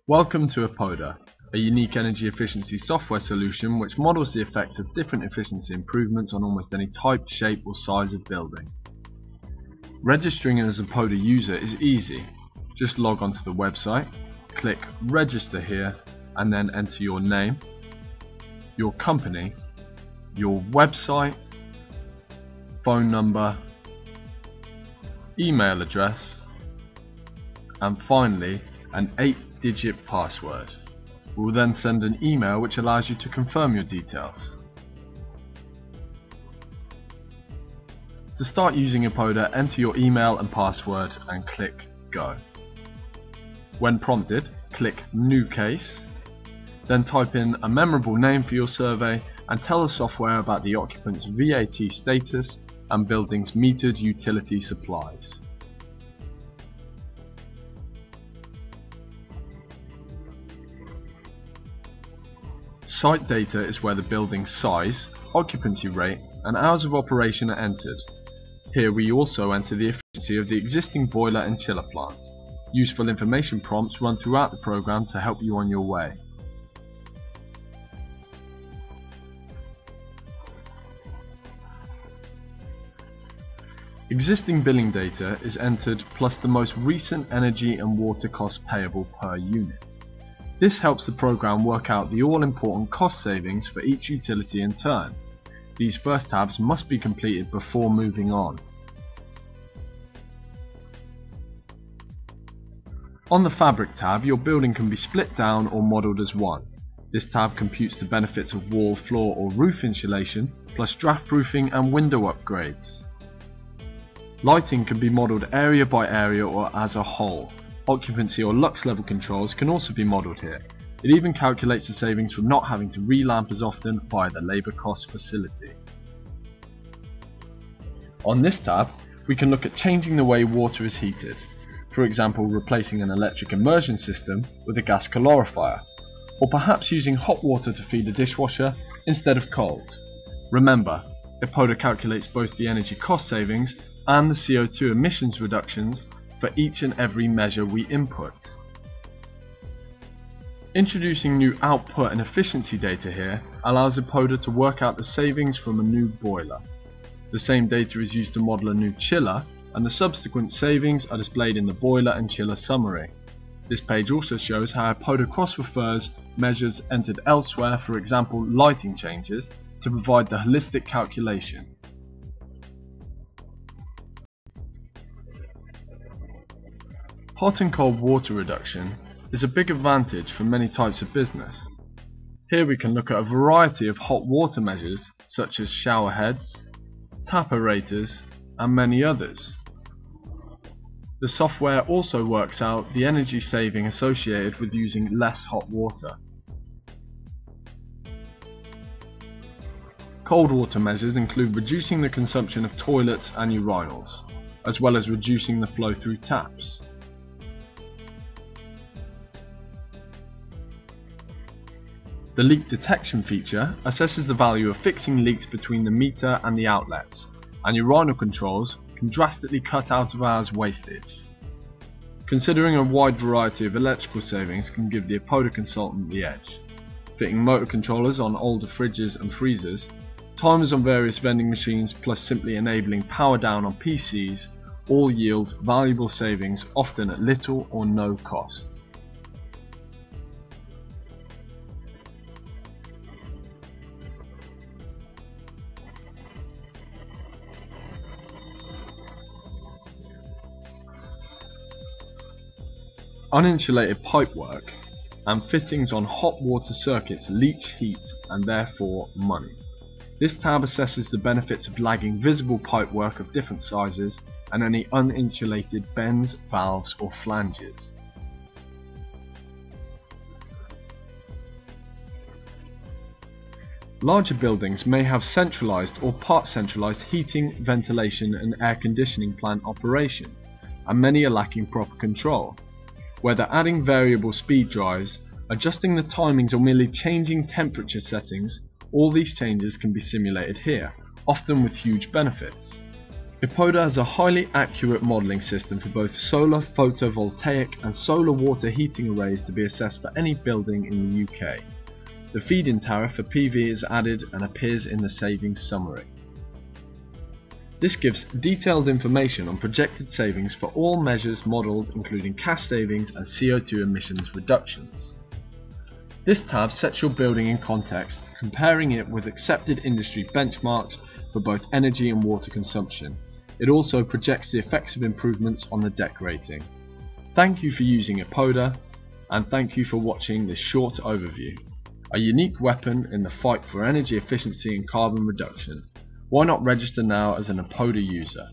Welcome to epoda, a unique energy efficiency software solution which models the effects of different efficiency improvements on almost any type, shape or size of building. Registering as a epoda user is easy. Just log onto the website, click register here and then enter your name, your company, your website, phone number, email address and finally an 8-digit password. We will then send an email which allows you to confirm your details. To start using epoda, enter your email and password and click Go. When prompted, click New Case, then type in a memorable name for your survey and tell the software about the occupant's VAT status and building's metered utility supplies. Site data is where the building's size, occupancy rate and hours of operation are entered. Here we also enter the efficiency of the existing boiler and chiller plant. Useful information prompts run throughout the program to help you on your way. Existing billing data is entered plus the most recent energy and water cost payable per unit. This helps the program work out the all-important cost savings for each utility in turn. These first tabs must be completed before moving on. On the Fabric tab, your building can be split down or modelled as one. This tab computes the benefits of wall, floor or roof insulation, plus draft proofing and window upgrades. Lighting can be modelled area by area or as a whole. Occupancy or lux level controls can also be modelled here. It even calculates the savings from not having to relamp as often via the labour cost facility. On this tab, we can look at changing the way water is heated. For example, replacing an electric immersion system with a gas calorifier, or perhaps using hot water to feed a dishwasher instead of cold. Remember, epoda calculates both the energy cost savings and the CO2 emissions reductions for each and every measure we input. Introducing new output and efficiency data here allows epoda to work out the savings from a new boiler. The same data is used to model a new chiller, and the subsequent savings are displayed in the boiler and chiller summary. This page also shows how epoda cross-refers measures entered elsewhere, for example lighting changes, to provide the holistic calculation. Hot and cold water reduction is a big advantage for many types of business. Here we can look at a variety of hot water measures such as shower heads, tap aerators and many others. The software also works out the energy saving associated with using less hot water. Cold water measures include reducing the consumption of toilets and urinals, as well as reducing the flow through taps. The leak detection feature assesses the value of fixing leaks between the meter and the outlets, and urinal controls can drastically cut out of hours wastage. Considering a wide variety of electrical savings can give the epoda consultant the edge. Fitting motor controllers on older fridges and freezers, timers on various vending machines plus simply enabling power down on PCs all yield valuable savings, often at little or no cost. Uninsulated pipework and fittings on hot water circuits leach heat and therefore money. This tab assesses the benefits of lagging visible pipework of different sizes and any uninsulated bends, valves or flanges. Larger buildings may have centralised or part centralised heating, ventilation and air conditioning plant operation, and many are lacking proper control. Whether adding variable speed drives, adjusting the timings or merely changing temperature settings, all these changes can be simulated here, often with huge benefits. epoda has a highly accurate modelling system for both solar photovoltaic and solar water heating arrays to be assessed for any building in the UK. The feed-in tariff for PV is added and appears in the savings summary. This gives detailed information on projected savings for all measures modelled, including cash savings and CO2 emissions reductions. This tab sets your building in context, comparing it with accepted industry benchmarks for both energy and water consumption. It also projects the effects of improvements on the deck rating. Thank you for using epoda, and thank you for watching this short overview. A unique weapon in the fight for energy efficiency and carbon reduction. Why not register now as an epoda user?